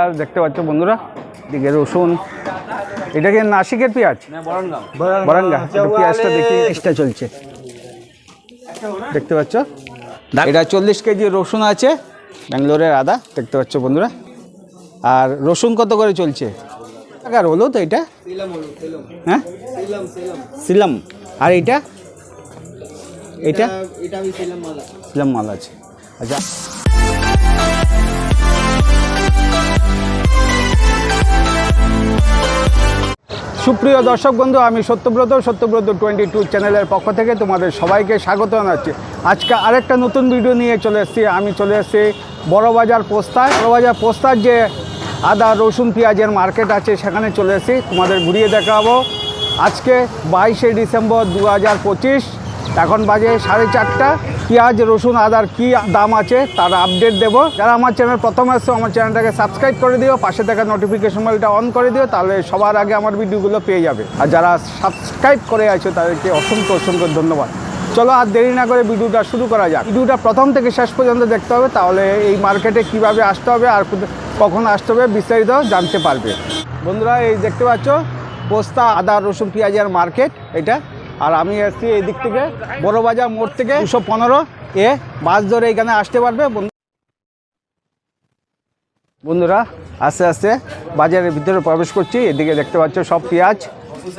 আর দেখতে পাচ্ছ বন্ধুরা, এদিকে রসুন, এটা কি নাসিকের পেঁয়াজ? বরঙ্গা। পেঁয়াজটা দেখি এক্সট্রা চলছে, দেখতে পাচ্ছ। এটা 40 কেজি রসুন আছে, ব্যাঙ্গালোরের আদা, দেখতে পাচ্ছ বন্ধুরা। আর রসুন কত করে চলছে? টাকার হলো তো এটা? হ্যাঁ, সিলাম। আর এটা এটা সিলাম মাল আছে। আচ্ছা, সুপ্রিয় দর্শক বন্ধু, আমি সত্যব্রত 22 চ্যানেলের পক্ষ থেকে তোমাদের সবাইকে স্বাগত জানাচ্ছি। আজকে আরেকটা নতুন ভিডিও নিয়ে চলে এসেছি। আমি চলে এসেছি বড়বাজার পোস্তায়। বড়বাজার পোস্তার যে আদা রসুন পেঁয়াজের মার্কেট আছে সেখানে চলে এসেছি, তোমাদের ঘুরিয়ে দেখাবো। আজকে 22শে ডিসেম্বর 2025, এখন বাজে 4:30। পেঁয়াজ রসুন আদার কি দাম আছে তার আপডেট দেবো। যারা আমার চ্যানেল প্রথম আসছো, আমার চ্যানেলটাকে সাবস্ক্রাইব করে দিও, পাশে থাকা নোটিফিকেশন বেলটা অন করে দিও, তাহলে সবার আগে আমার ভিডিওগুলো পেয়ে যাবে। আর যারা সাবস্ক্রাইব করে আছো তাদেরকে অসংখ্য অসংখ্য ধন্যবাদ। চলো আর দেরি না করে ভিডিওটা শুরু করা যাক। ভিডিওটা প্রথম থেকে শেষ পর্যন্ত দেখতে হবে, তাহলে এই মার্কেটে কিভাবে আসতে হবে আর কখন আসতে হবে বিস্তারিত জানতে পারবে। বন্ধুরা, এই দেখতে পাচ্ছ পোস্তা আদা রসুন পেঁয়াজের মার্কেট এটা। আর আমি এসেছি এই দিক থেকে বড়বাজার মোড় থেকে 215 এ বাস ধরে এখানে আসতে পারবে। বন্ধুরা, আস্তে আস্তে বাজারের ভিতরে প্রবেশ করছি। এদিকে দেখতে পাচ্ছ সব পেঁয়াজ,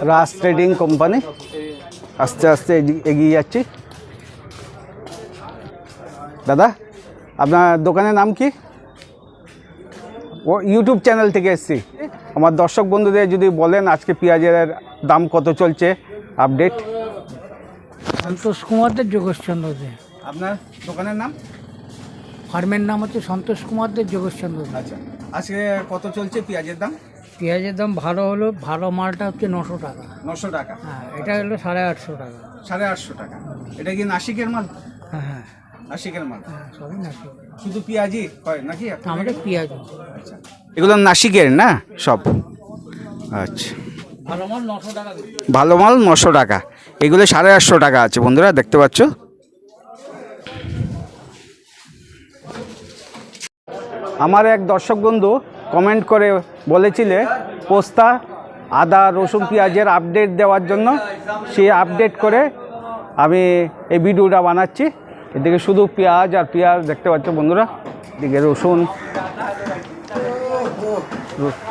রাজ ট্রেডিং কোম্পানি। আস্তে আস্তে এগিয়ে যাচ্ছি। দাদা, আপনার দোকানের নাম কি? ও ইউটিউব চ্যানেল থেকে এসেছি। আমার দর্শক বন্ধুদের যদি বলেন আজকে পেঁয়াজের দাম কত চলছে আপডেট। সন্তোষ কুমার দে, যোগেশচন্দ্র দে। আপনার দোকানের নাম? ফার্মের নাম হচ্ছে সন্তোষ কুমার দে, যোগেশচন্দ্র দে। আচ্ছা, আজকে কত চলছে পেঁয়াজের দাম? পেঁয়াজের দাম ভালো হলো, ভালো মালটা হচ্ছে 900 টাকা। 900 টাকা? হ্যাঁ, এটা হলো 850 টাকা। 850 টাকা? এটা কি নাসিকের মাল? হ্যাঁ হ্যাঁ নাসিকের মাল? হ্যাঁ, সবই নাসিক। শুধু পেঁয়াজই হয় নাকি? আমাদের পেঁয়াজ আচ্ছা, এগুলো নাসিকের না সব? আচ্ছা, ভালো মাল 900 টাকা। ভালো মাল 900 টাকা, এগুলো 850 টাকা আছে বন্ধুরা, দেখতে পাচ্ছ। আমার এক দর্শক বন্ধু কমেন্ট করে বলেছিলে পোস্তা আদা রসুন পেঁয়াজের আপডেট দেওয়ার জন্য, সেই আপডেট করে আমি এই ভিডিওটা বানাচ্ছি। এদিকে শুধু পেঁয়াজ আর পেঁয়াজ দেখতে পাচ্ছ বন্ধুরা, এদিকে রসুন।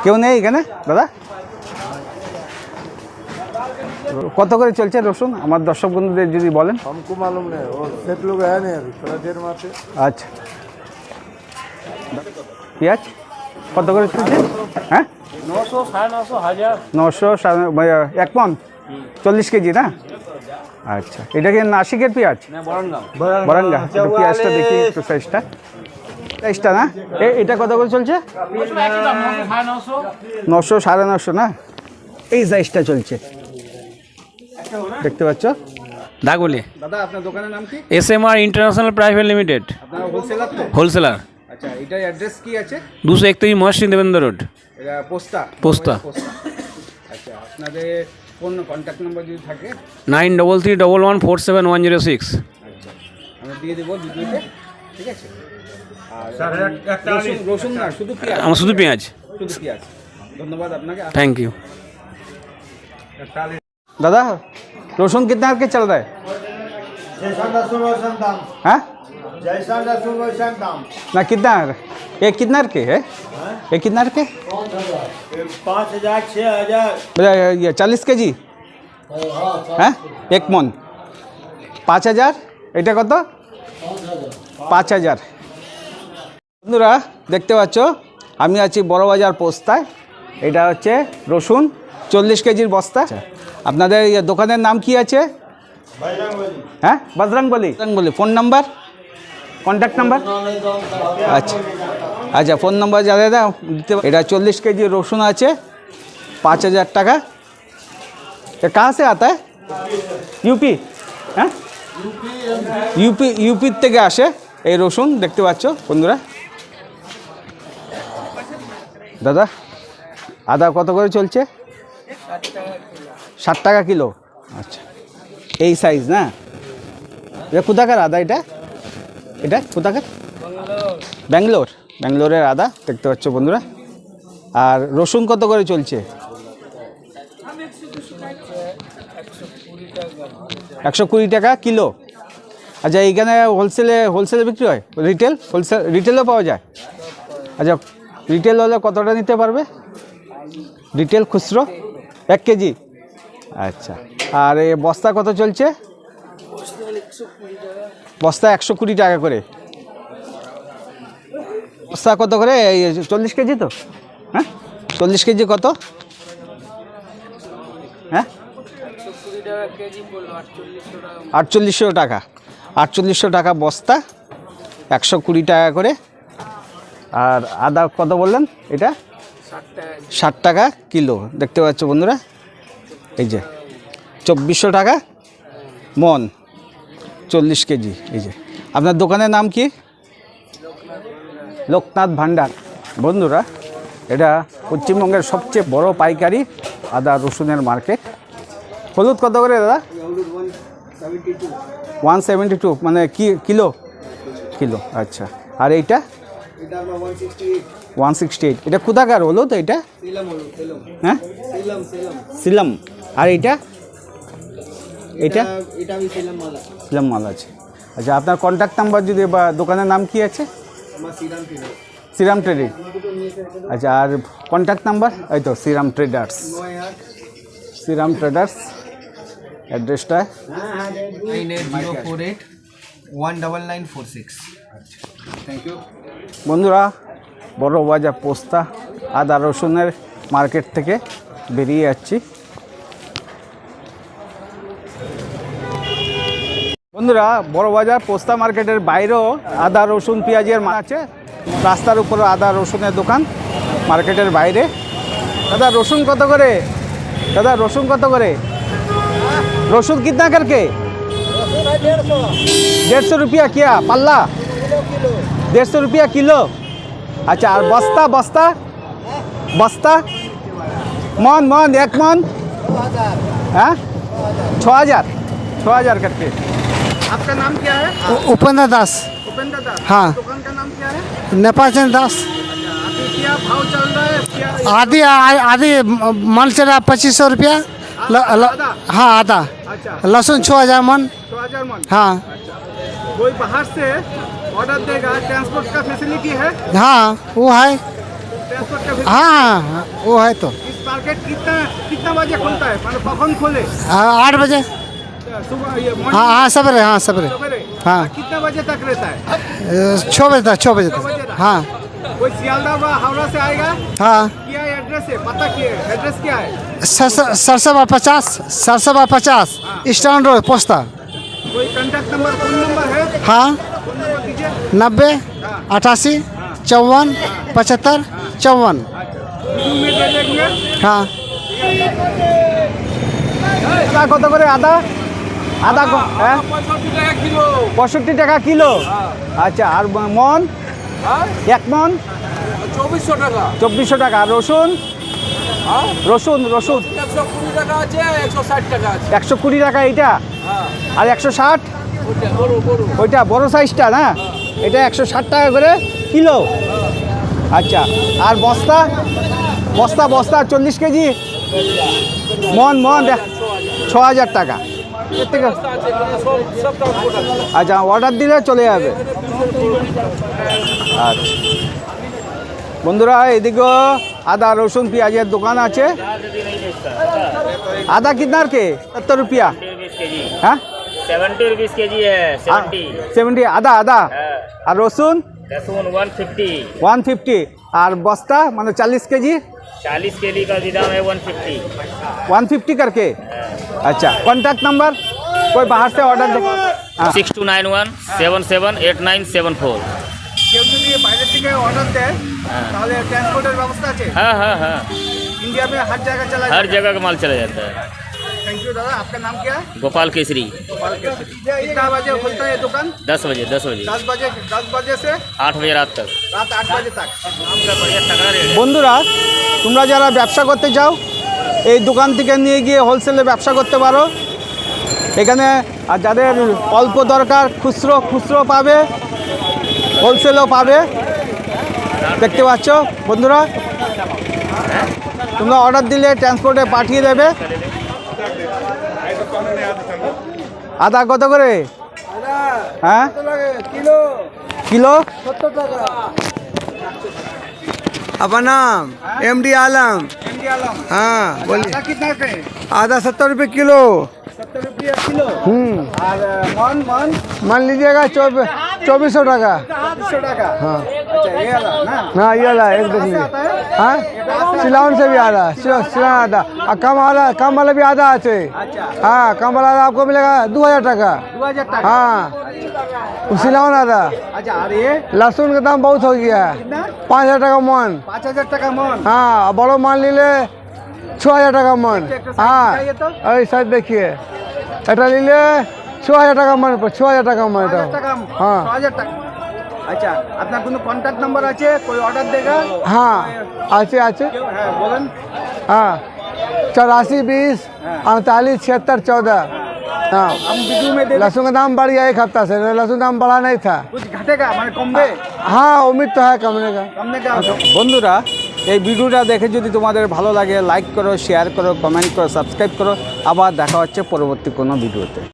কেউ নেই এখানে দাদা? কত করে চলছে রসুন আমার দর্শক বন্ধুদের যদি বলেন। हमको मालूम नहीं, वो सेट लोग आया नहीं अभी, थोड़ा देर में आते। আচ্ছা, পেঁয়াজ কত করে চলছে? হ্যাঁ, 900, 950, 1000। 900 এক মন 40 কেজি না? আচ্ছা, এটা কি নাসিকের পেঁয়াজ? বরঙ্গা। পেঁয়াজটা দেখি একটু সাইজটা না। এটা কত করে চলছে? 900, 950 না? এই সাইজটা চলছে, দেখতে পাচ্ছ। দাগুলি। দাদা, আপনার দোকানের নাম কি? SMR ইন্টারন্যাশনাল প্রাইভেট লিমিটেড, আপনারা হোলসেলার তো? হোলসেলার। আচ্ছা, এটার অ্যাড্রেস কি আছে? 231 মহসিন দেবেন্দ্র রোড, এটা পোস্তা? পোস্তা। আচ্ছা, আপনাদের ফোন কন্ট্যাক্ট নাম্বার যদি থাকে? 9331147106। আচ্ছা, আমি দিয়ে দেবো ভিডিওতে, ঠিক আছে। আর রসুন না, শুধু পেঁয়াজ? আমার শুধু পেঁয়াজ। শুধু পেঁয়াজ। ধন্যবাদ আপনাকে। Thank you. दादा, रोशन कितना के चल रहा है? जैसा लहसुन वैसा दाम, हाँ जैसा लहसुन वैसा दाम। ना कितना ये कितना के है? ये कितना के? 5,000, 6,000। ये 40 কেজি? হ্যাঁ, এক মন 5000। এটা কত? 5000। বন্ধুরা, দেখতে পাচ্ছ আমি আছি বড়বাজার পোস্তায়। এটা হচ্ছে রসুন 40 কেজির বস্তা। আপনাদের দোকানের নাম কি আছে? হ্যাঁ, Bajrangbali. Phone number, contact number? আচ্ছা আচ্ছা, ফোন নাম্বার জানিয়ে দাও। এটা 40 কেজি রসুন আছে, 5000 টাকা। ये कहाँ से आता है? यूपी? হ্যাঁ, ইউপির থেকে আসে এই রসুন, দেখতে পাচ্ছ বন্ধুরা। দাদা, আদা কত করে চলছে? 60 টাকা কিলো। আচ্ছা, এই সাইজ না? এটা কোথাকার আদা? এটা কোথাকার? ব্যাঙ্গালোরের আদা, দেখতে পাচ্ছ বন্ধুরা। আর রসুন কত করে চলছে? 120 টাকা কিলো। আচ্ছা, এইখানে হোলসেলে বিক্রি হয়? রিটেলও পাওয়া যায়? আচ্ছা, রিটেল হলে কতটা নিতে পারবে? রিটেল খুচরো 1 কেজি? আচ্ছা, আর এই বস্তা কত চলছে? বস্তা 120 টাকা করে। বস্তা কত করে? এই 40 কেজি তো? হ্যাঁ, 40 কেজি কত? হ্যাঁ, 4800 টাকা। 4800 টাকা বস্তা, 120 টাকা করে। আর আদা কত বললেন? এটা 60 টাকা কিলো। দেখতে পাচ্ছ বন্ধুরা, এই যে 2400 টাকা মন, 40 কেজি। এই যে আপনার দোকানের নাম কি? লোকনাথ ভান্ডার। বন্ধুরা, এটা পশ্চিমবঙ্গের সবচেয়ে বড় পাইকারি আদা রসুনের মার্কেট। হলুদ কত করে দাদা? 172 মানে কিলো? আচ্ছা, আর এইটা 168। এটা কোথাকার হলুদ? এটা হ্যাঁ, সিলাম। আর এইটা সিলাম মাল আছে। আচ্ছা, আপনার কন্ট্যাক্ট নাম্বার যদি বা দোকানের নাম কি আছে? শ্রীরাম ট্রেডিং। আচ্ছা, আর কন্ট্যাক্ট নাম্বার? এই তো শ্রীরাম ট্রেডার্স। অ্যাড্রেসটা 9804819946। Thank you. বন্ধুরা, বড় বাজার পোস্তা আদা রসুনের মার্কেট থেকে বেরিয়ে যাচ্ছি। বন্ধুরা, বড় বাজার পোস্তা মার্কেটের বাইরেও আদা রসুন পেঁয়াজের আছে। রাস্তার উপরে আদা রসুনের দোকান, মার্কেটের বাইরে। দাদা রসুন কত করে? রসুন कितना करके? 150 रुपया क्या पल्ला? 150 रुपया किलो। अच्छा, और बस्ता मन 1 मन? हाँ, 6000 करके। आपका नाम क्या है? उपेंद्र दास। उपेंद्र दास। हाँ। दुकान का नाम क्या है? नेपाल चंद दास। अच्छा, अभी क्या भाव चल रहा है? क्या आधी मन चल रहा 2500 रुपया। आधा? हाँ, आधा। अच्छा, लहसुन 6000 मन। 6000 मन। हाँ कोई बाहर से ऑर्डर देगा, ट्रांसपोर्ट का फैसिलिटी है? हाँ, वो है। ट्रांसपोर्ट का फैसिलिटी? हाँ, वो है तो। इस मार्केट कितना बजे खुलता है? मतलब कौन खोले? 8 बजे। सुबह ये हाँ मॉर्निंग हाँ, सवेरे। हाँ, सवेरे। सवेरे? हाँ। कितने बजे तक रहता है? 6 बजे तक। 6 बजे 6 बजे तक। तक? हाँ कोई सियालदा व हावड़ा से आएगा? हाँ। क्या एड्रेस है? पता क्या है? एड्रेस क्या है? सरसबा 50 स्टैंड रोड पोस्ता। कोई कांटेक्ट नंबर, फोन नंबर है? हाँ, फोन नंबर दीजिए। 90 88 54 75 54। वीडियो में दे देंगे। हाँ। কত করে আদা? আদা 65 টাকা কিলো। আচ্ছা, আর মন? 1 মন 2400 টাকা। আর রসুন? রসুন 120 টাকা আছে, 160 টাকা আছে। 120 টাকা এইটা, আর 160 ওইটা বড় সাইজটা না? এটা 160 টাকা করে কিলো। আচ্ছা, আর বস্তা 40 কেজি মন 6000 টাকা। এর থেকে আচ্ছা, অর্ডার দিলে চলে যাবে। আচ্ছা বন্ধুরা, এদিকেও আদা রসুন পেঁয়াজের দোকান আছে। आधा कितना के? 70 रुपया। हाँ, 70 रुपीस के जी है। 70 आधा हाँ। और रसुन? लहसुन 150। 150। और बस्ता मतलब 40 केजी? 40 के जी का भी दाम है 150। 150 करके। अच्छा, कॉन्टैक्ट नंबर? कोई बाहर से ऑर्डर दे? हाँ। 6291 778974। কেউ যদি বাইরে থেকে অর্ডার দেয় তাহলে ট্রান্সপোর্টের ব্যবস্থা আছে? हाँ हाँ हाँ, इंडिया में हर जगह चला हर जगह का माल चला जाता है। थैंक यू दादा। आपका नाम क्या है? गोपाल केसरी। कितना बजे खुलता है ये दुकान? 10 बजे 10 बजे से 8 बजे रात तक। রাত 8 बजे तक। हमका बढ़िया तगड़ा रेट है। বন্ধুরা, তোমরা যারা ব্যবসা করতে চাও এই দোকান থেকে নিয়ে গিয়ে হোলসেলে ব্যবসা করতে পারো। এখানে আর যাদের অল্প দরকার খুচরো পাবে, হোলসেলও পাবে। দেখতে পাচ্ছ বন্ধুরা, তোমরা অর্ডার দিলে ট্রান্সপোর্টে পাঠিয়ে দেবে। আদা কত করে? হ্যাঁ किलो কিলো 70 টাকা। अपना नाम MD आलम। हाँ बोलिए। আদা कितना पे? आधा 70 रुपये किलो। 70 रुपये किलो। আর মন मान लीजिएगा 2400 टाका। 2400 টাকা। हाँ আচ্ছা এই আদা না? हाँ ये वाला एक देखिए। हाँ सिलावन से भी आधा सिलावन आधा और कम वाला भी आधा आते। আচ্ছা हाँ कम वाला आधा आपको मिलेगा 2000 टाका। 2000 টাকা। हाँ वो सिलावन आधा। আচ্ছা আর ये लहसुन का दाम बहुत हो गया है, कितना? 5000 टाका मन। 5000 টাকা মন। हाँ और बड़ो मान लीजिए 6000 टाका मन। एक तो साइज हाँ दिखाइए तो। अरे साइज देखिए এটা নিলে 6000 টাকা মান 6000 টাকা মান এটা। 6000 টাকা। हाँ 6000 টাকা। আচ্ছা আপনার কোনো কন্ট্যাক্ট নাম্বার আছে? कोई ऑर्डर देगा? हाँ আছে আছে। হ্যাঁ বলেন। हाँ 84 20 48 76 14। हाँ हम वीडियो में दे लहसुन का दाम बढ़ गया एक हफ्ता से, लहसुन दाम बढ़ा नहीं था। कुछ घटेगा মানে কমবে? हाँ उम्मीद तो है कमने का। কমনে का। বন্ধুরা এই ভিডিওটা দেখে যদি তোমাদের ভালো লাগে লাইক করো, শেয়ার করো, কমেন্ট করো, সাবস্ক্রাইব করো। আবার দেখা হচ্ছে পরবর্তী কোনো ভিডিওতে।